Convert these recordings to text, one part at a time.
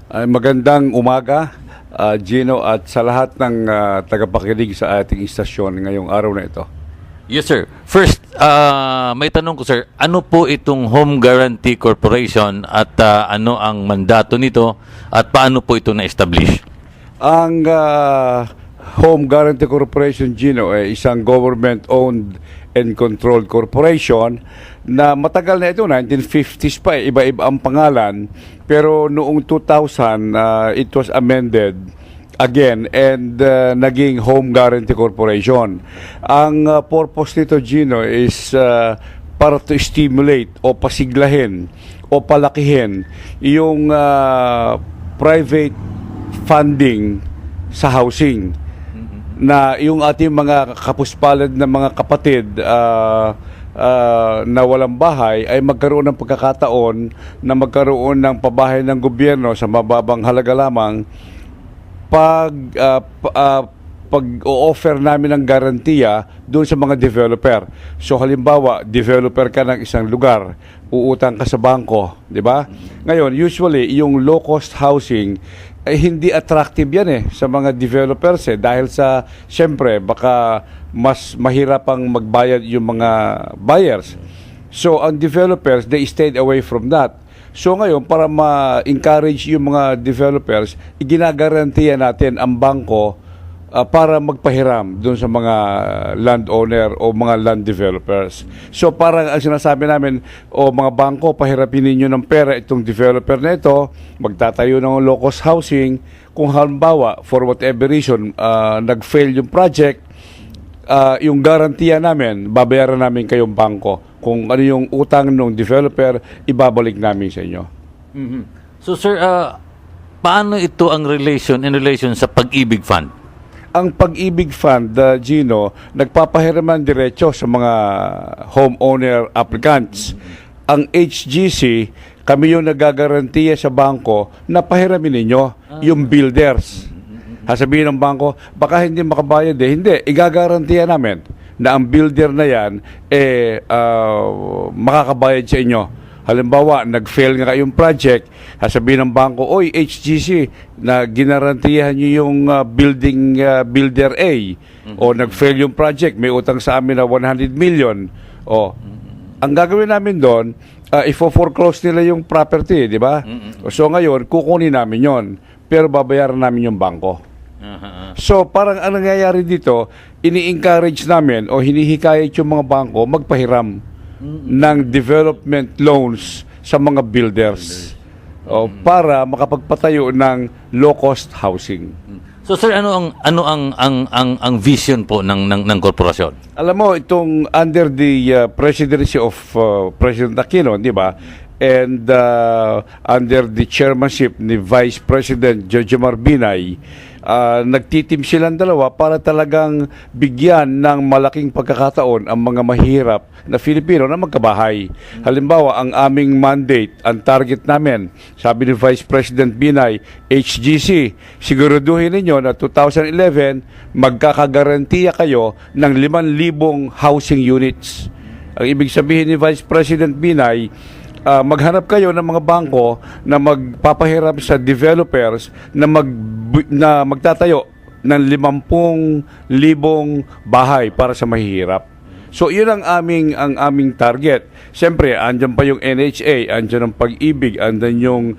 Magandang umaga, Gino, at sa lahat ng tagapakinig sa ating istasyon ngayong araw na ito. Yes, sir. First, may tanong ko, sir. Ano po itong Home Guarantee Corporation at ano ang mandato nito at paano po ito na-establish? Ang Home Guarantee Corporation, Gino, ay isang government-owned and controlled corporation na matagal na ito, 1950s pa, iba-iba ang pangalan. Pero noong 2000, it was amended again and naging Home Guarantee Corporation. Ang purpose nito, Gino, is para to stimulate o pasiglahin o palakihin yung private funding sa housing na yung ating mga kapuspalad na mga kapatid na walang bahay ay magkaroon ng pagkakataon na magkaroon ng pabahay ng gobyerno sa mababang halaga lamang pag-o-offer namin ng garantiya doon sa mga developer. So halimbawa, developer ka ng isang lugar, uutang ka sa bangko, di ba? Ngayon, usually, yung low-cost housing ay hindi attractive yan sa mga developers dahil sa, siyempre, baka mas mahirap ang magbayad yung mga buyers. So, ang developers, they stayed away from that. So ngayon, para ma-encourage yung mga developers, iginagarantiya natin ang bangko para magpahiram doon sa mga landowner o mga land developers. So parang ang sinasabi namin, mga bangko, pahirapin ninyo ng pera itong developer na ito, magtatayo ng low-cost housing. Kung halimbawa, for whatever reason, nag-fail yung project, yung garantiya namin, babayaran namin kayong bangko. Kung ano yung utang ng developer, ibabalik namin sa inyo. Mm-hmm. So sir, paano ito ang in relation sa Pag-ibig Fund? Ang Pag-ibig Fund, Gino, nagpapahiraman diretso sa mga homeowner applicants. Ang HGC, kami yung nagagarantiya sa bangko na pahiramin ninyo yung builders. Sasabihin ng bangko, baka hindi makabayad Hindi, igagarantiya namin na ang builder na yan makakabayad sa inyo. Halimbawa, nag-fail nga yung project, sasabihin ng bangko, oy, HGC, na ginarantiyahan nyo yung builder A, o nag-fail yung project, may utang sa amin na 100 million. Ang gagawin namin doon, ifo-foreclose nila yung property, di ba? So ngayon, kukunin namin yon, pero babayaran namin yung bangko. So parang ang nangyayari dito, ini-encourage namin o hinihikayat yung mga bangko magpahiram ng development loans sa mga builders para makapagpatayo ng low-cost housing. So sir, ano ang vision po ng korporasyon? Alam mo, itong under the presidency of President Aquino, di ba? And under the chairmanship ni Vice President Jojomar Binay, nagtitim silang dalawa para talagang bigyan ng malaking pagkakataon ang mga mahirap na Filipino na magkabahay. Halimbawa, ang aming mandate, ang target namin, sabi ni Vice President Binay, HGC, siguraduhin ninyo na 2011, magkakagarantiya kayo ng 5,000 housing units. Ang ibig sabihin ni Vice President Binay, maghanap kayo ng mga bangko na magpapahiram sa developers na magtatayo ng 50,000 bahay para sa mahihirap. So, yun ang aming target. Siyempre, andyan pa yung NHA, andyan ang Pag-ibig, andyan yung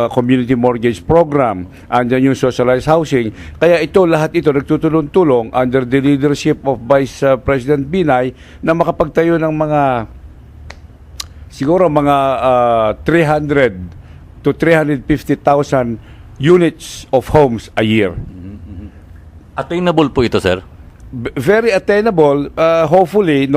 Community Mortgage Program, andyan yung Socialized Housing. Kaya lahat ito nagtutulong-tulong under the leadership of Vice President Binay na makapagtayo ng siguro mga 300 to 350,000 units of homes a year. Attainable po ito, sir? Very attainable, hopefully,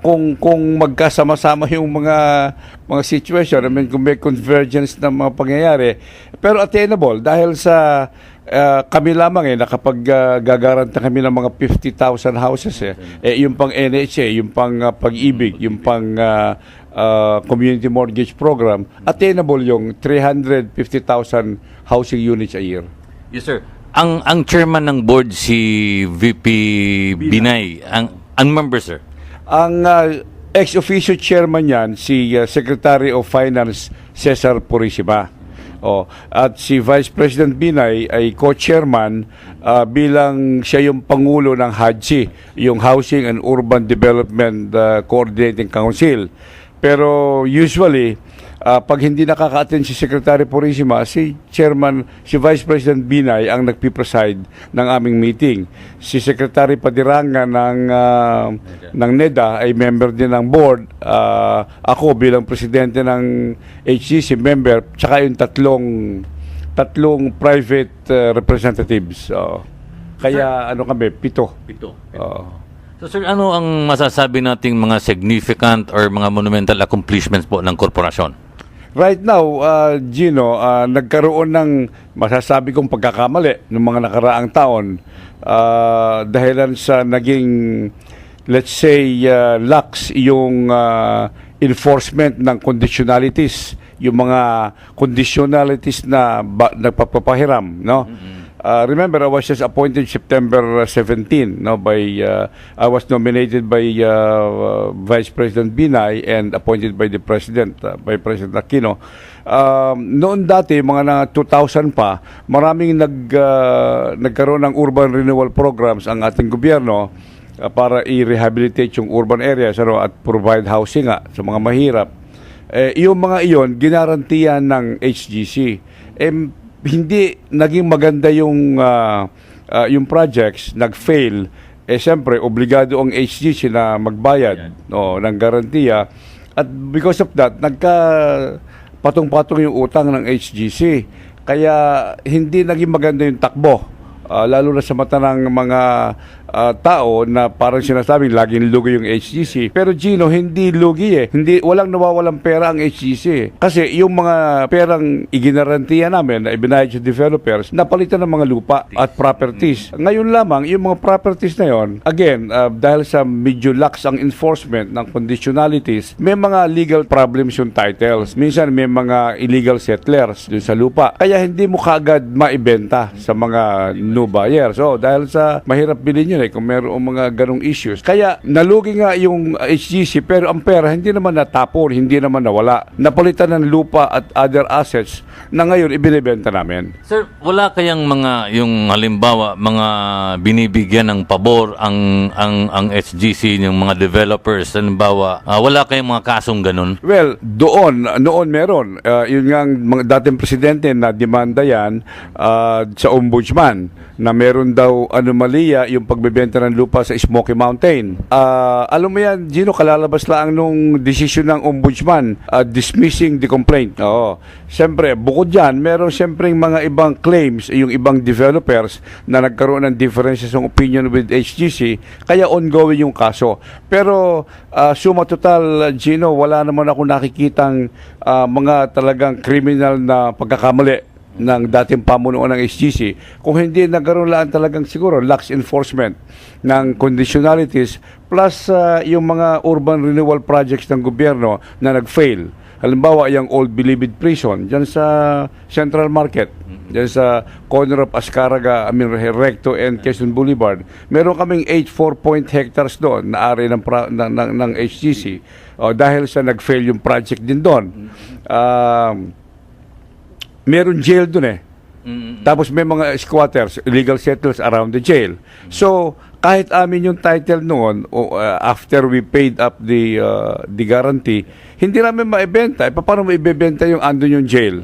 kung magkasama-sama yung mga situation, kung may convergence ng mga pangyayari, pero attainable dahil sa kami lamang nakapag gagaranta kami ng mga 50,000 houses yung pang NHA, yung pang Pag-ibig, yung pang community mortgage program, attainable yung 350,000 housing units a year. Yes, sir. Ang chairman ng board si VP Binay, ang member, sir? Ang ex-officio chairman yan, si Secretary of Finance Cesar Purisima. At si Vice President Binay ay co-chairman bilang siya yung pangulo ng HUDC, yung Housing and Urban Development Coordinating Council. Pero usually, pag hindi nakaka-attend si Secretary Purisima, si Vice President Binay ang nagpipreside ng aming meeting. Si Secretary Padirangan ng NEDA ay member din ng board. Ako bilang presidente ng HCC member, tsaka yung tatlong private representatives. Kaya ano kami, 7. Pito. So sir, ano ang masasabi nating mga significant or mga monumental accomplishments po ng korporasyon? Right now, Gino, nagkaroon ng masasabi kong pagkakamali ng mga nakaraang taon dahilan sa naging, let's say, lax yung enforcement ng conditionalities, yung mga conditionalities na nagpapapahiram, no? Remember, I was just appointed September 17. No, I was nominated by Vice President Binay and appointed by the President, by President Aquino. Noon dati, mga na 2000 pa, maraming nagkaroon ng urban renewal programs ang ating gobyerno para i-rehabilitate yung urban areas at provide housing sa mga mahirap. Yung mga iyon, ginarantiyan ng HGC. Hindi naging maganda yung projects, nag-fail. Siyempre, obligado ang HGC na magbayad ng garantiya. At because of that, patong-patong yung utang ng HGC. Kaya hindi naging maganda yung takbo. Lalo na sa mata ng mga tao na parang sinasabing laging lugi yung HGC. Pero Gino, hindi lugi walang nawawalang pera ang HGC. Kasi yung mga perang iginarantiya namin na ibinayad sa developers, napalitan ng mga lupa at properties. Ngayon lamang, yung mga properties na yon, again, dahil sa medyo lax ang enforcement ng conditionalities, may mga legal problems yung titles. Minsan may mga illegal settlers dun sa lupa. Kaya hindi mo kaagad maibenta sa mga new buyers. Dahil sa mahirap bilhin yun kung mayroong mga ganong issues. Kaya nalugi nga yung HGC pero ang pera hindi naman natapon, hindi naman nawala. Napalitan ng lupa at other assets na ngayon ibinebenta namin. Sir, wala kayang yung halimbawa mga binibigyan ng pabor ang HGC ng mga developers, halimbawa wala kayang mga kasong ganun? Well, noon meron. Yun nga mga dating presidente na demanda yan sa ombudsman na meron daw anomalya yung pagbebenta ng lupa sa Smoky Mountain. Alam mo yan, Gino, kalalabas lang nung desisyon ng ombudsman dismissing the complaint. Siyempre, bukod dyan, meron siyempre mga ibang claims, yung ibang developers na nagkaroon ng differences ng opinion with HGC, kaya ongoing yung kaso. Pero suma total, Gino, wala naman ako nakikitang mga talagang criminal na pagkakamali ng dating pamunuan ng HGC, kung hindi nagkaroon lang talagang siguro lax enforcement ng conditionalities plus yung mga urban renewal projects ng gobyerno na nag-fail. Halimbawa, yung Old Bilibid Prison dyan sa Central Market, dyan sa corner of Ascaraga, Recto and Quezon Boulevard. Meron kaming 4 hectares doon na ari ng HGC dahil sa nag-fail yung project din doon. Meron jail dun Tapos may mga squatters, illegal settlers around the jail. So, kahit amin yung title noon, after we paid up the guarantee, hindi namin maibenta. Paano mo ibebenta yung andun yung jail?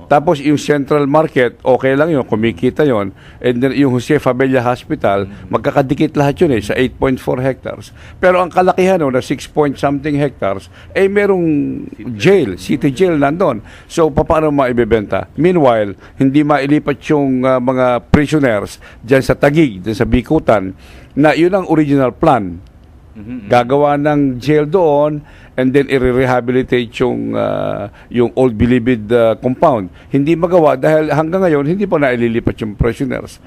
Tapos yung Central Market, okay lang yun, kumikita yun. And then yung Jose Fabella Hospital, magkakadikit lahat yun sa 8.4 hectares. Pero ang kalakihan na 6 point something hectares, merong jail, city jail nandun. So, paano maibebenta? Meanwhile, hindi mailipat yung mga prisoners dyan sa Taguig, dyan sa Bikutan, na yun ang original plan. Gagawa ng jail doon and then i-rehabilitate yung Old Bilibid compound. Hindi magawa dahil hanggang ngayon hindi pa naililipat yung prisoners.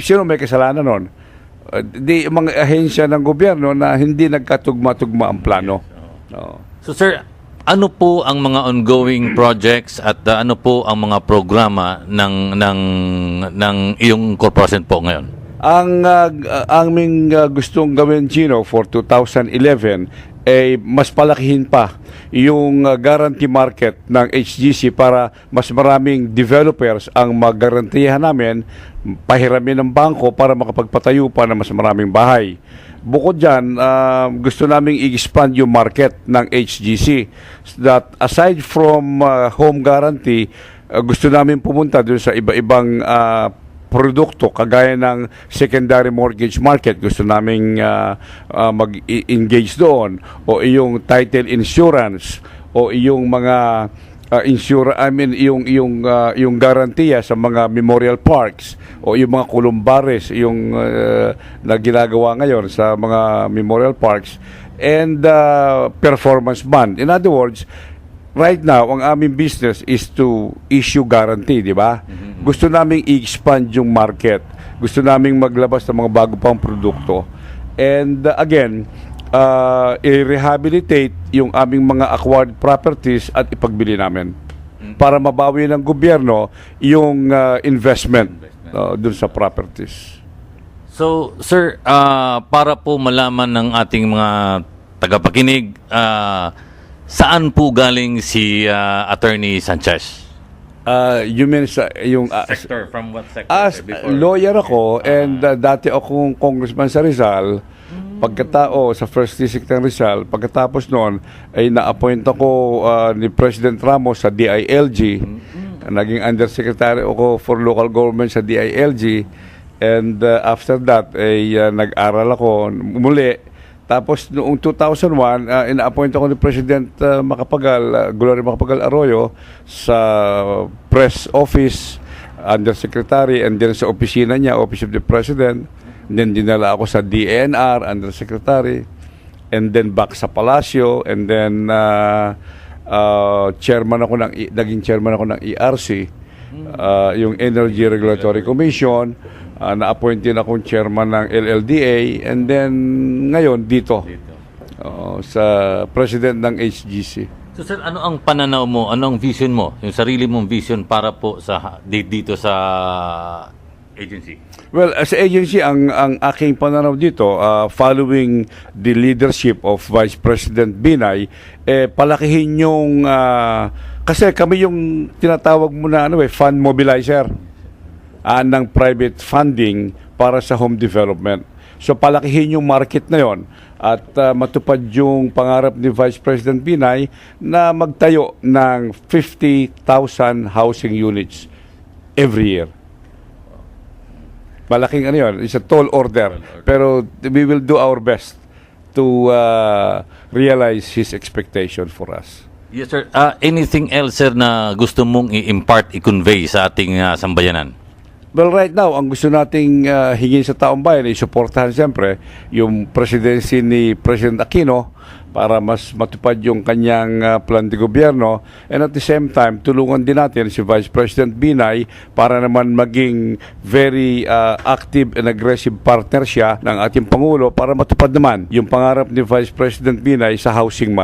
Sino may kasalanan nun? Mga ahensya ng gobyerno na hindi nagkatugma-tugma ang plano. So sir, ano po ang mga ongoing projects at ano po ang mga programa ng iyong corporation po ngayon? Ang aming gustong gawin, Gino, for 2011 mas palakihin pa yung guarantee market ng HGC para mas maraming developers ang magarantiyahan namin, pahiramin ng bangko para makapagpatayo pa ng mas maraming bahay. Bukod dyan, gusto naming i-expand yung market ng HGC that aside from home guarantee, gusto namin pumunta doon sa iba-ibang produkto kagaya ng secondary mortgage market. Gusto naming mag-engage doon, o yung title insurance, o yung mga yung garantiya sa mga memorial parks, o yung mga columbares yung na ginagawa ngayon sa mga memorial parks, and performance bond. In other words, right now, ang aming business is to issue guarantee, di ba? Gusto naming i-expand yung market. Gusto naming maglabas ng mga bago pang produkto. And again, i-rehabilitate yung aming mga acquired properties at ipagbili namin para mabawi ng gobyerno yung investment dun sa properties. So, sir, para po malaman ng ating mga tagapakinig, saan po galing si Attorney Sanchez? You mean yung Sector, from what sector? as lawyer ako, and dati akong congressman sa Rizal. Pagkatao sa First District ng Rizal, pagkatapos noon ay na-appoint ako ni President Ramos sa DILG. Naging undersecretary ako for local government sa DILG, and after that ay nag-aral ako muli. Tapos noong 2001, ina-appoint ako ni President Gloria Macapagal Arroyo sa press office, undersecretary, and then sa opisina niya, Office of the President. And then dinala ako sa DNR, undersecretary, and then back sa Palacio, and then naging chairman ako ng ERC, yung Energy Regulatory Commission. Na-appoint din akong chairman ng LLDA, and then ngayon dito sa president ng HGC. So, sir, ano ang pananaw mo, ano ang vision mo, yung sarili mong vision para po dito sa agency? Well, as agency, ang aking pananaw dito, following the leadership of Vice President Binay, palakihin yung, kasi kami yung tinatawag mo na fund mobilizer ng private funding para sa home development. So palakihin yung market na yon at matupad yung pangarap ni Vice President Binay na magtayo ng 50,000 housing units every year. Malaking yun, it's a tall order. Pero we will do our best to realize his expectation for us. Yes, sir. Anything else, sir, na gusto mong i-impart, i-convey sa ating sambayanan? Well, right now, ang gusto nating hingin sa taong bayan ay suportahan siyempre yung presidency ni President Aquino para mas matupad yung kanyang plan de gobyerno, and at the same time, tulungan din natin si Vice President Binay para naman maging very active and aggressive partner siya ng ating Pangulo para matupad naman yung pangarap ni Vice President Binay sa housing market.